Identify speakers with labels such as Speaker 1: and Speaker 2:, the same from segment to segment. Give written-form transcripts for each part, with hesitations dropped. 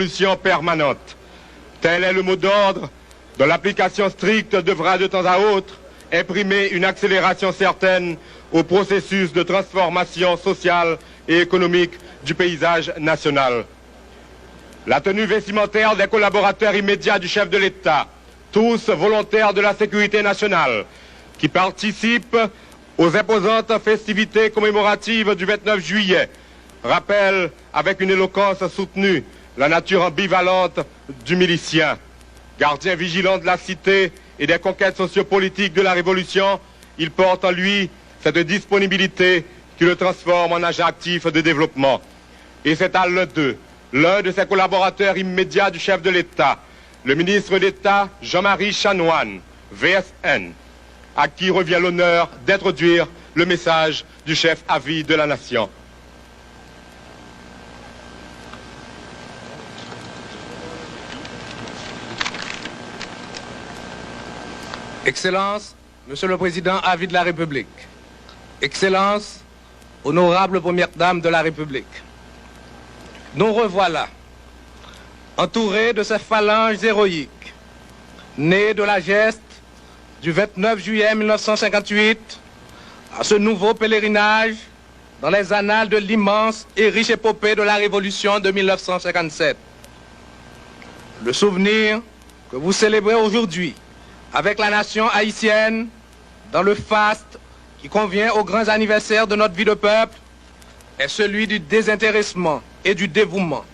Speaker 1: Solution permanente. Tel est le mot d'ordre dont l'application stricte devra de temps à autre imprimer une accélération certaine au processus de transformation sociale et économique du paysage national. La tenue vestimentaire des collaborateurs immédiats du chef de l'État, tous volontaires de la sécurité nationale, qui participent aux imposantes festivités commémoratives du 29 juillet, rappelle avec une éloquence soutenue la nature ambivalente du milicien. Gardien vigilant de la cité et des conquêtes sociopolitiques de la Révolution, il porte en lui cette disponibilité qui le transforme en agent actif de développement. Et c'est à l'un d'eux, l'un de ses collaborateurs immédiats du chef de l'État, le ministre d'État Jean-Marie Chanoine, VSN, à qui revient l'honneur d'introduire le message du chef à vie de la nation.
Speaker 2: Excellences, Monsieur le Président à vie de la République, Excellences, honorable Première Dame de la République, nous revoilà, entourés de ces phalanges héroïques, nées de la geste du 29 juillet 1958, à ce nouveau pèlerinage dans les annales de l'immense et riche épopée de la Révolution de 1957. Le souvenir que vous célébrez aujourd'hui avec la nation haïtienne dans le faste qui convient aux grands anniversaires de notre vie de peuple est celui du désintéressement et du dévouement.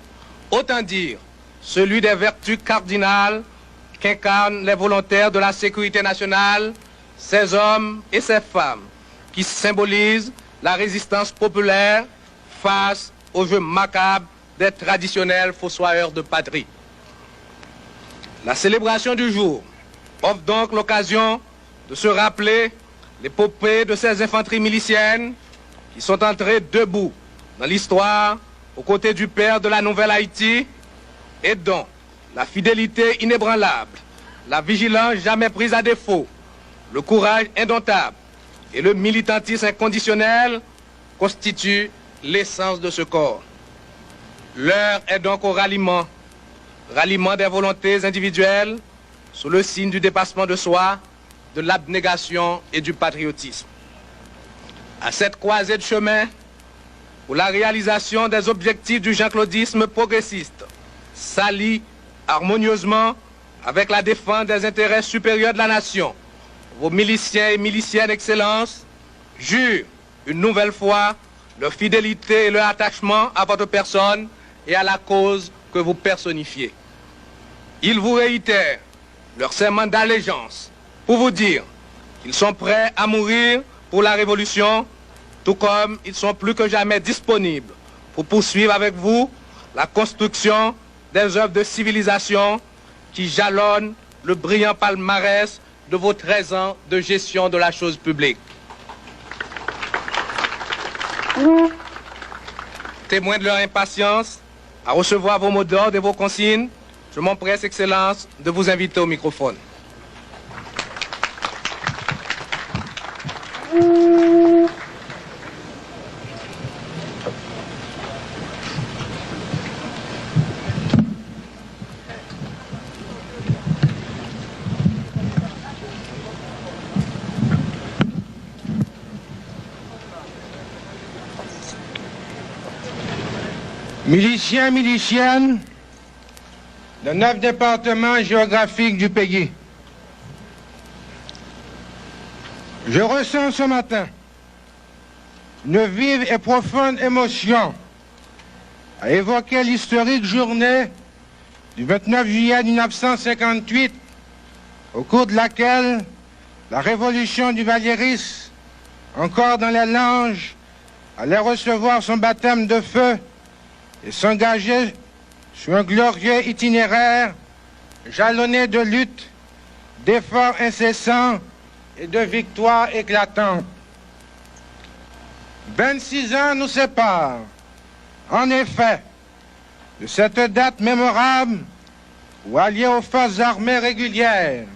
Speaker 2: Autant dire, celui des vertus cardinales qu'incarnent les volontaires de la sécurité nationale, ces hommes et ces femmes qui symbolisent la résistance populaire face au jeu macabre des traditionnels fossoyeurs de patrie. La célébration du jour offre donc l'occasion de se rappeler l'épopée de ces infanteries miliciennes qui sont entrées debout dans l'histoire aux côtés du père de la nouvelle Haïti et dont la fidélité inébranlable, la vigilance jamais prise à défaut, le courage indomptable et le militantisme inconditionnel constituent l'essence de ce corps. L'heure est donc au ralliement des volontés individuelles sous le signe du dépassement de soi, de l'abnégation et du patriotisme. À cette croisée de chemin, où la réalisation des objectifs du jean-claudisme progressiste s'allie harmonieusement avec la défense des intérêts supérieurs de la nation, vos miliciens et miliciennes d'excellence jurent une nouvelle fois leur fidélité et leur attachement à votre personne et à la cause que vous personnifiez. Ils vous réitèrent leur serment d'allégeance pour vous dire qu'ils sont prêts à mourir pour la Révolution, tout comme ils sont plus que jamais disponibles pour poursuivre avec vous la construction des œuvres de civilisation qui jalonnent le brillant palmarès de vos 13 ans de gestion de la chose publique. Témoins de leur impatience à recevoir vos mots d'ordre et vos consignes, je m'empresse, Excellence, de vous inviter au microphone.
Speaker 3: Miliciens, miliciennes de 9 départements géographiques du pays. Je ressens ce matin une vive et profonde émotion à évoquer l'historique journée du 29 juillet 1958, au cours de laquelle la révolution du Valieris, encore dans les langes, allait recevoir son baptême de feu et s'engager sur un glorieux itinéraire jalonné de luttes, d'efforts incessants et de victoires éclatantes. 26 ans nous séparent, en effet, de cette date mémorable où, alliés aux forces armées régulières,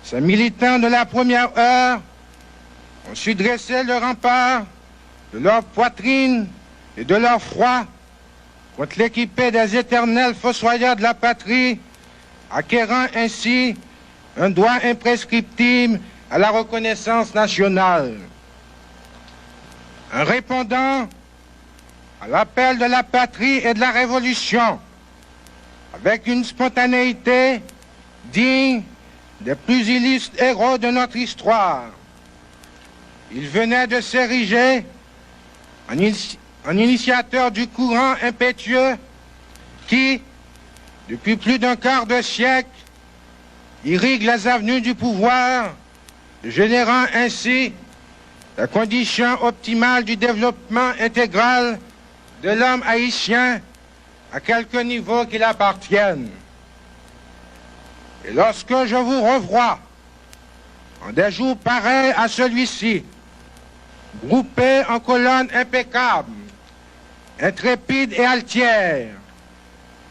Speaker 3: ces militants de la première heure ont su dresser le rempart de leur poitrine et de leur froid contre l'équipée des éternels fossoyeurs de la patrie, acquérant ainsi un droit imprescriptible à la reconnaissance nationale. En répondant à l'appel de la patrie et de la révolution, avec une spontanéité digne des plus illustres héros de notre histoire, il venait de s'ériger en initiateur du courant impétueux qui, depuis plus d'un quart de siècle, irrigue les avenues du pouvoir, générant ainsi la condition optimale du développement intégral de l'homme haïtien à quelque niveau qu'il appartienne. Et lorsque je vous revois en des jours pareils à celui-ci, groupés en colonnes impeccables, intrépides et altières,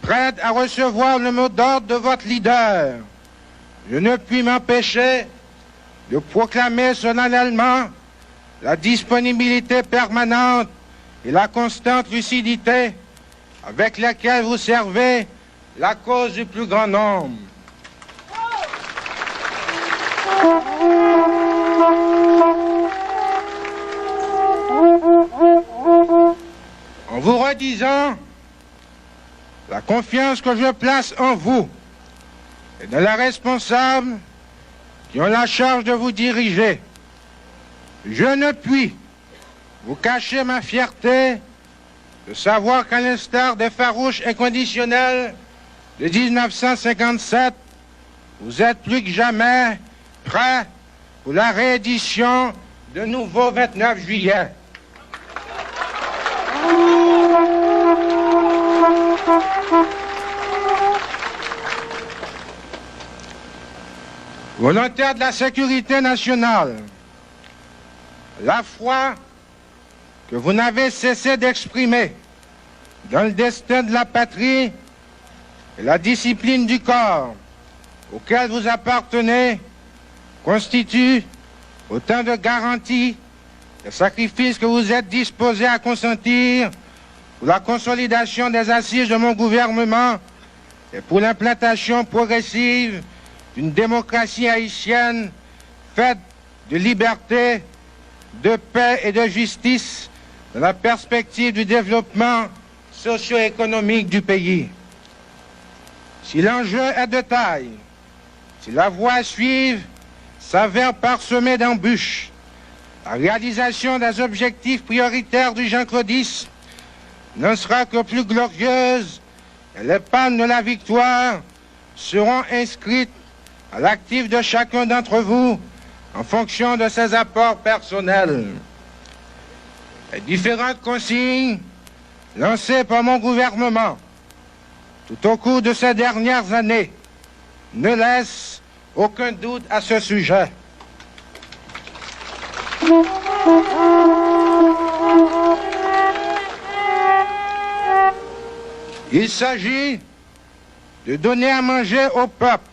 Speaker 3: prêtes à recevoir le mot d'ordre de votre leader, je ne puis m'empêcher de proclamer solennellement la disponibilité permanente et la constante lucidité avec laquelle vous servez la cause du plus grand nombre. En vous redisant la confiance que je place en vous et dans les responsables qui ont la charge de vous diriger, je ne puis vous cacher ma fierté de savoir qu'à l'instar des farouches inconditionnels de 1957, vous êtes plus que jamais prêts pour la réédition de nouveau 29 juillet. Volontaire de la sécurité nationale, la foi que vous n'avez cessé d'exprimer dans le destin de la patrie et la discipline du corps auquel vous appartenez constituent autant de garanties et sacrifices que vous êtes disposés à consentir pour la consolidation des assises de mon gouvernement et pour l'implantation progressive d'une démocratie haïtienne faite de liberté, de paix et de justice dans la perspective du développement socio-économique du pays. Si l'enjeu est de taille, si la voie à suivre s'avère parsemée d'embûches, la réalisation des objectifs prioritaires du jean-claudisme ne sera que plus glorieuse et les palmes de la victoire seront inscrites à l'actif de chacun d'entre vous en fonction de ses apports personnels. Les différentes consignes lancées par mon gouvernement tout au cours de ces dernières années ne laissent aucun doute à ce sujet. Il s'agit de donner à manger au peuple,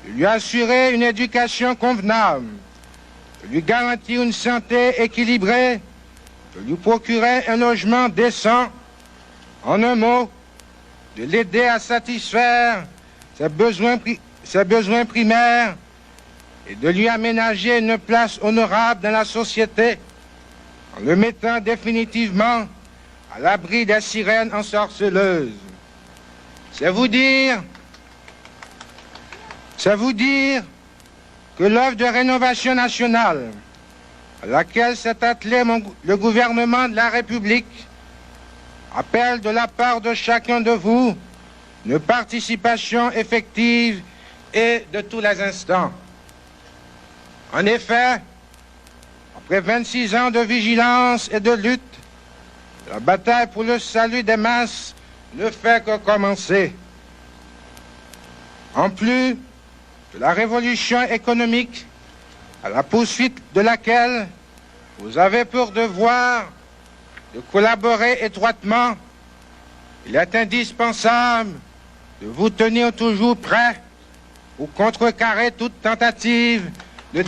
Speaker 3: de lui assurer une éducation convenable, de lui garantir une santé équilibrée, de lui procurer un logement décent, en un mot, de l'aider à satisfaire ses besoins primaires et de lui aménager une place honorable dans la société en le mettant définitivement à l'abri des sirènes ensorceleuses. C'est vous dire que l'œuvre de rénovation nationale à laquelle s'est attelé le gouvernement de la République appelle de la part de chacun de vous une participation effective et de tous les instants. En effet, après 26 ans de vigilance et de lutte, la bataille pour le salut des masses ne fait que commencer. En plus de la révolution économique, à la poursuite de laquelle vous avez pour devoir de collaborer étroitement, il est indispensable de vous tenir toujours prêt pour contrecarrer toute tentative de